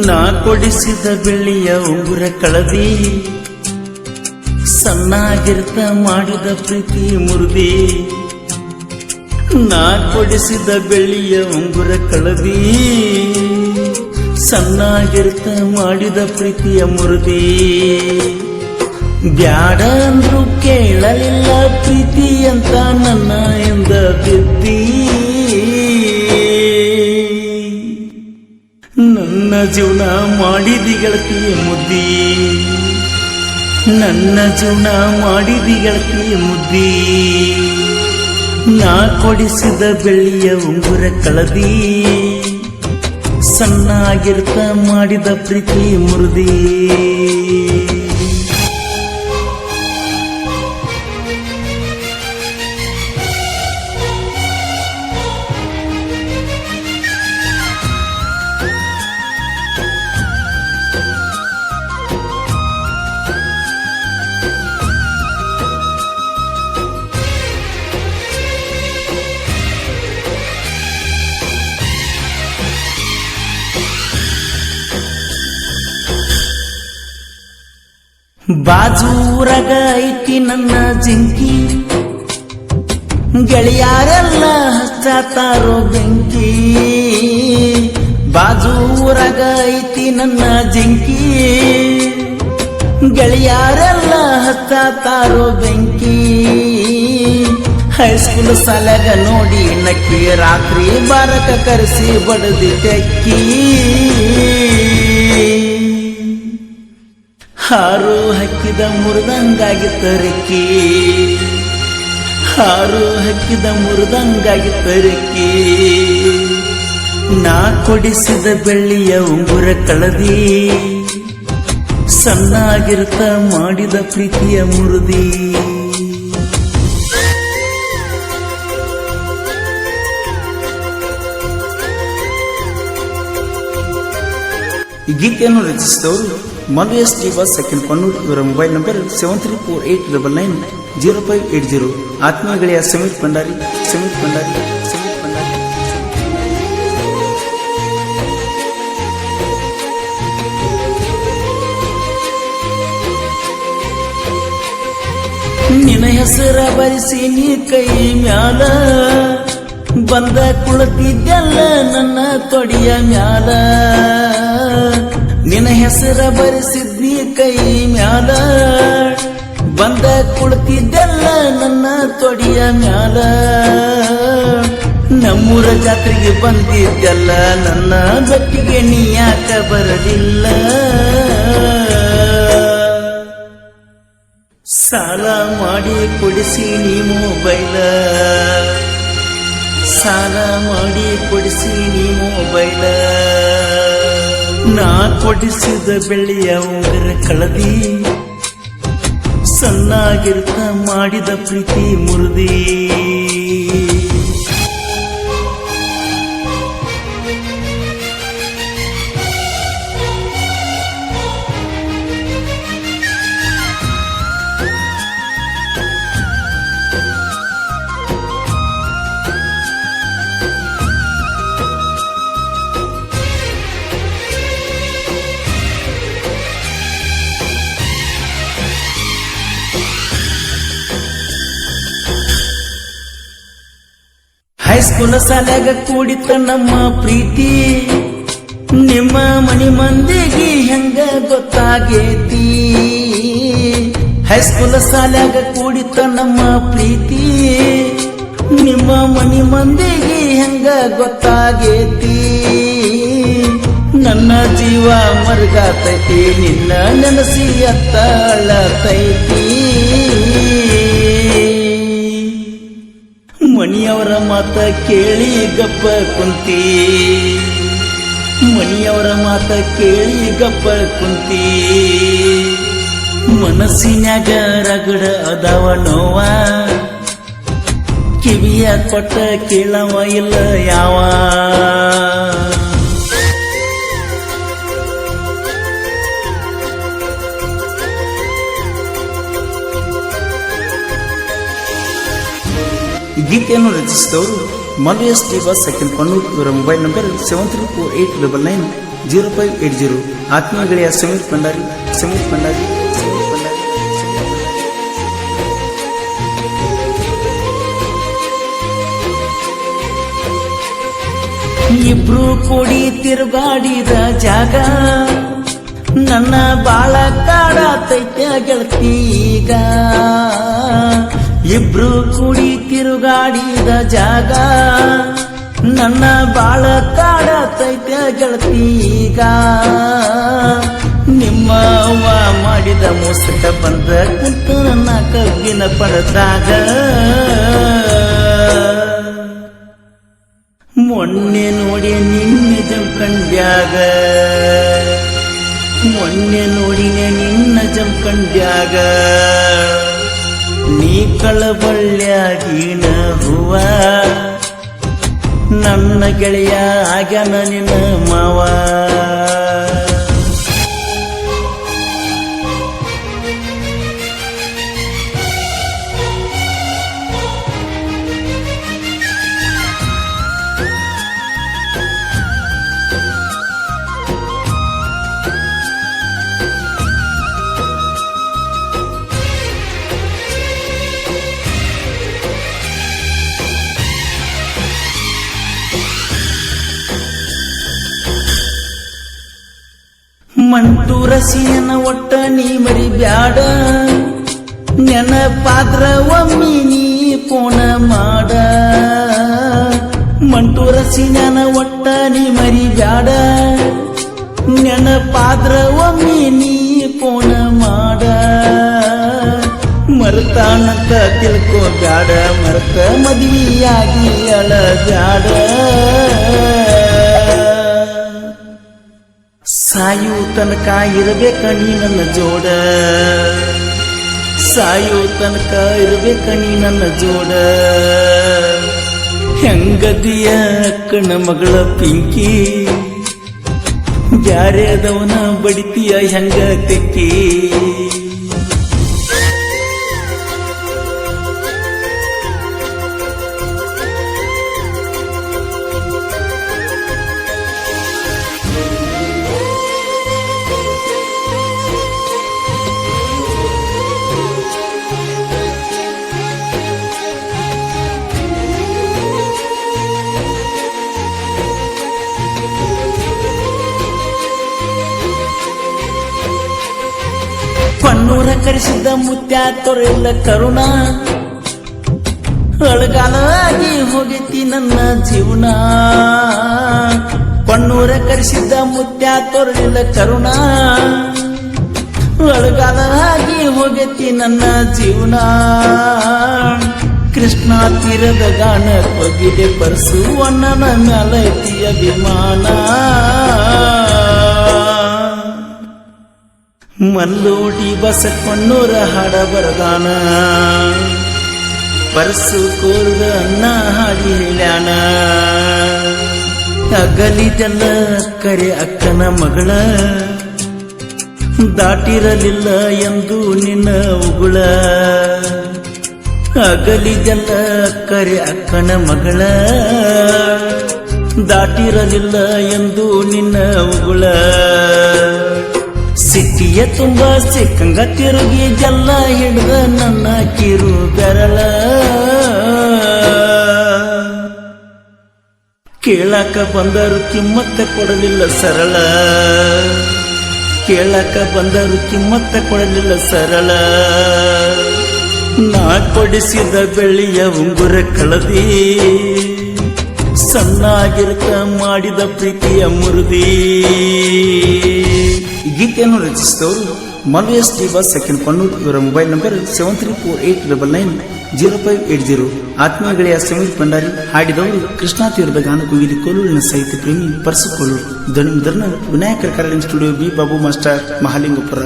ನಾ ಕೊಡಿಸಿದ ಬೆಳ್ಳಿಯ ಉಂಗುರ ಕಳದಿ ಸಣ್ಣಾಗಿರ್ತ ಮಾಡಿದ ಪ್ರೀತಿ ಮುರಿದಿ ನಾ ಕೊಡಿಸಿದ ಬೆಳ್ಳಿಯ ಉಂಗುರ ಕಳದಿ ಸಣ್ಣಾಗಿರ್ತ ಮಾಡಿದ ಪ್ರೀತಿಯ ಮುರಿದಿ ಬ್ಯಾಡ ಅಂದ್ರು ಕೇಳಲಿಲ್ಲ ಪ್ರೀತಿ ಅಂತ ನನ್ನ ಎಂದ ಬಿದ್ದಿ ನನ್ನ ಜೀವನ ಮಾಡಿದಿ ಗೆಳತಿಯ ಮುದ್ದಿ ನನ್ನ ಜೀವನ ಮಾಡಿದಿ ಗೆಳತಿಯ ಮುದ್ದಿ ನಾ ಕೊಡಿಸಿದ ಬೆಳ್ಳಿಯ ಉಂಗುರ ಕಳದಿ ಸಣ್ಣಾಗಿರ್ತ ಮಾಡಿದ ಪ್ರೀತಿ ಮುರಿದಿ ಬಾಜೂರಾಗ ಐತಿ ನನ್ನ ಜಿಂಕಿ ಗೆಳೆಯಾರೆಲ್ಲ ಹಚ್ಚಾತಾರೋ ಬೆಂಕಿ ಬಾಜೂರಾಗ ಐತಿ ನನ್ನ ಜಿಂಕಿ ಗೆಳೆಯಾರೆಲ್ಲ ಹಚ್ಚಾತಾರೋ ಬೆಂಕಿ ಹೈಸ್ಕೂಲ್ ಸಾಲಾಗ ನೋಡಿ ನಕ್ಕಿ ರಾತ್ರಿ ಬಾರಕ ಕರೆಸಿ ಬಡದಿ ತೆಕ್ಕಿ ಹಾರು ಹಕ್ಕಿದ ಮುರಿದಂಗಾಗಿತ್ತರಕ್ಕಿ ಹಾರು ಹಕ್ಕಿದ ಮುರಿದಂಗಾಗಿತ್ತರಕ್ಕಿ ನಾ ಕೊಡಿಸಿದ ಬೆಳ್ಳಿಯ ಉಂಗುರ ಕಳದಿ ಸಣ್ಣಾಗಿರ್ತ ಮಾಡಿದ ಪ್ರೀತಿಯ ಮುರಿದಿ ಈ ಗೀತೆಯನ್ನು ರಚಿಸಿದವರು ಮಲ್ವೇಸ್ ಶ್ರೀವಾಸ್ ಸೆಕೆಂಡ್ ಪನ್ನೂರ್. ಇವರ ಮೊಬೈಲ್ ನಂಬರ್ 7348990580. ಆತ್ಮೀಯ ಗೆಳೆಯ ಸಮೀರ್ ಭಂಡಾರಿ. ನಿನ್ನ ಹೆಸರ ಬರಿಸಿ ನೀ ಕೈ ಮ್ಯಾಲ ಬಂದ ಕುಳತಿದ್ದಲ್ಲ ನನ್ನ ತೊಡಿಯ ಮ್ಯಾಲ ನಿನ್ನ ಹೆಸರ ಬರೆಸಿದ್ನಿ ಕೈ ಮ್ಯಾಲ ಬಂದ ಕುಳಿತಿದ್ದೆಲ್ಲ ನನ್ನ ತೊಡಿಯ ಮ್ಯಾಲ ನಮ್ಮೂರ ಜಾತ್ರೆಗೆ ಬಂದಿದ್ದೆಲ್ಲ ನನ್ನ ಬೆಟ್ಟಿಗೆ ನೀ ಯಾಕ ಬರಲಿಲ್ಲ ಸಾಲ ಮಾಡಿ ಕೊಡಿಸಿ ನೀ ಮೊಬೈಲ ಸಾಲ ಮಾಡಿ ಕೊಡಿಸಿ ನೀ ಮೊಬೈಲ ನಾ ಕೊಡಿಸಿದ ಬೆಳ್ಳಿಯ ಉಂಗುರ ಕಳದಿ ಸಣ್ಣಾಗಿರ್ತ ಮಾಡಿದ ಪ್ರೀತಿ ಮುರಿದಿ ಹೈಸ್ಕೂಲ್ ಸಾಲಾಗ ಕೂಡಿತ ನಮ್ಮ ಪ್ರೀತಿ ನಿಮ್ಮ ಮನಿ ಮಂದಿಗೆ ಹೆಂಗ ಗೊತ್ತಾಗೇತಿ ಹೈಸ್ಕೂಲ್ ಸಾಲಾಗ ಕೂಡಿತ ನಮ್ಮ ಪ್ರೀತಿ ನಿಮ್ಮ ಮನಿ ಮಂದಿಗೆ ಹೆಂಗ ಗೊತ್ತಾಗೇತಿ ನನ್ನ ಜೀವ ಮರ್ಗಾತೈತಿ ನಿನ್ನ ನೆನಸಿ ಅತ್ತಳತೈತಿ ಮನಿಯವರ ಮಾತ ಕೇಳಿ ಗಪ್ಪ ಕುಂತಿ ಮನಿಯವರ ಮಾತ ಕೇಳಿ ಗಪ್ಪ ಕುಂತಿ ಮನಸ್ಸಿನ್ಯಾಗ ರಗಡ ಅದಾವ ನೋವ ಕಿವಿಯ ಕೊಟ್ಟ ಕೇಳವ ಇಲ್ಲ ಯಾವ ಈ ಗೀತೆಯನ್ನು ರಚಿಸಿದವರು ಮಲ್ವೇಸ್ ಶ್ರೀವಾಸ್ ಸೆಕೆಂಡ್ ಪನ್ನೂರ್. ಇವರ ಮೊಬೈಲ್ ನಂಬರ್ 7348990580. 0580. ಆತ್ಮೀಯ ಗೆಳೆಯ ಸಮೀರ್ ಭಂಡಾರಿ. ಇಬ್ರು ಕೂಡಿ ತಿರುಗಾಡಿದ ಜಾಗ ನನ್ನ ಬಾಳ ಕಾಡತೈತೆ ಗೆಳತಿ ಈಗ. ಇಬ್ರು ಕೂಡಿ ತಿರುಗಾಡಿದ ಜಾಗ ನನ್ನ ಬಾಳ ಕಾಡತೈತೆ ಗೆಳತಿ ಈಗ. ನಿಮ್ಮ ಅವ್ವ ಮಾಡಿದ ಮೋಸಕ ಬಂದ ಕುಂತು ನನ್ನ ಕಬ್ಬಿನ ಪಡೆದಾಗ ಮೊನ್ನೆ ನೋಡಿ ನಿನ್ನ ಜಂಕಂಡ್ಯಾಗ, ಮೊನ್ನೆ ನೋಡಿನೆ ನಿನ್ನ ಜಂಕಂಡ್ಯಾಗ. ನೀ ಕಳಬಳ್ಳ್ಯಾಗಿನ ಹೂವ ನನ್ನ ಗೆಳೆಯ ಆಗ್ಯಾನ ನಿನ್ನ ಮಾವ. ಮಂಟೂರ ಸೀನ ಒಟ್ಟ ನೀ ಮರಿ ಬ್ಯಾಡ, ನೆನಪಾದ್ರ ಒಮ್ಮಿ ನೀ ಪೋಣ ಮಾಡ. ಮಂಟೂರ ಸೀನ ಒಟ್ಟ ನೀ ಮರಿ ಬ್ಯಾಡ, ನೆನಪಾದ್ರ ಒಮ್ಮಿ ನೀ ಪೋಣ ಮಾಡ. ಮರತಾನಂತ ತಿಳ್ಕೋ ಬ್ಯಾಡ, ಮರತ ಮದುವೆಯಾಗಿ ಅಳ ಬ್ಯಾಡ. ಸಾಯು ತನಕ ಇರಬೇಕ ನೀ ನನ್ನ ಜೋಡ, ಸಾಯು ತನಕ ಇರಬೇಕ ನೀ ನನ್ನ ಜೋಡ. ಹೆಂಗದಿಯ ಅಕ್ಕನ ಮಗಳ ಪಿಂಕಿ, ಬ್ಯಾರೆದವನ ಬಡಿತೀಯ ಹೆಂಗ ತೆಕ್ಕಿ. ಪಣ್ಣೂರ ಕರೆಸಿದ್ದ ಮುತ್ಯ ತೊರೆಲ್ಲ ಕರುಣ, ಅಳಗಾಲಾಗಿ ಹೋಗೈತಿ ನನ್ನ ಜೀವನ. ಪಣ್ಣೂರ ಕರೆಸಿದ್ದ ಮುತ್ಯ ತೊರೆಲ್ಲ ಕರುಣ, ಅಳಗಾಲಾಗಿ ಹೋಗೈತಿ ನನ್ನ ಜೀವನ. ಕೃಷ್ಣ ತೀರದ ಗಾನ ಹೋಗಿದೆ ಪರಸು ಅಣ್ಣನ ಮ್ಯಾಲೈತಿ ಅಭಿಮಾನ. ಮಲ್ಲೋಡಿ ಬಸಪ್ಪಣ್ಣೂರ ಹಾಡ ಬರದಾನ, ಪರಸು ಕೋರ್ದ ಅನ್ನ ಹಾಡಿ ಹೇಳ್ಯಾನ. ಅಗಲಿದೆಲ್ಲ ಕರೆ ಅಕ್ಕನ ಮಗಳ, ದಾಟಿರಲಿಲ್ಲ ಎಂದು ನಿನ್ನ ಉಗುಳ. ಅಗಲಿದೆಲ್ಲ ಕರೆ ಅಕ್ಕನ ಮಗಳ, ದಾಟಿರಲಿಲ್ಲ ಎಂದು ನಿನ್ನ ಉಗುಳ. ಸಿಟ್ಟಿಯ ತುಂಬ ಸಿಕ್ಕಂಗ ತಿರುಗಿ ಜಲ್ಲ ಹಿಡಿದ ನನ್ನ ಕಿರು ಬೆರಳ. ಕೇಳಾಕ ಬಂದರು ಕಿಮ್ಮತ್ತ ಕೊಡಲಿಲ್ಲ ಸರಳ, ಕೇಳಾಕ ಬಂದರು ಕಿಮ್ಮತ್ತ ಕೊಡಲಿಲ್ಲ ಸರಳ. ನಾ ಕೊಡಿಸಿದ ಬೆಳ್ಳಿಯ ಉಂಗುರ ಕಳದಿ, ಸಣ್ಣಾಗಿರ್ತ ಮಾಡಿದ ಪ್ರೀತಿಯ ಮುರುದಿ. ಈ ಗೀತೆಯನ್ನು ರಚಿಸಿದವರು ಮಲ್ವೇಸ್ ಡಿವಾ ಸೆಕೆಂಡ್ ಪಣ್ಣೂರ್. ಇವರ ಮೊಬೈಲ್ ನಂಬರ್ 7348990580. ಆತ್ಮೀಯ ಗೆಳೆಯ ಸಮೀರ್ ಭಂಡಾರಿ. ಹಾಡಿದವರು ಕೃಷ್ಣಾ ತೀರದ ಗಾನ ಕುಗಿದಿ ಕೋಲೂರಿನ ಸಾಹಿತ್ಯ ಪ್ರೇಮಿ ಪರಸು ಕೋಲೂರು. ಧ್ವನಿ ವಿನಾಯಕರ ಕರಡಿನ studio B Babu master Mahalingapura.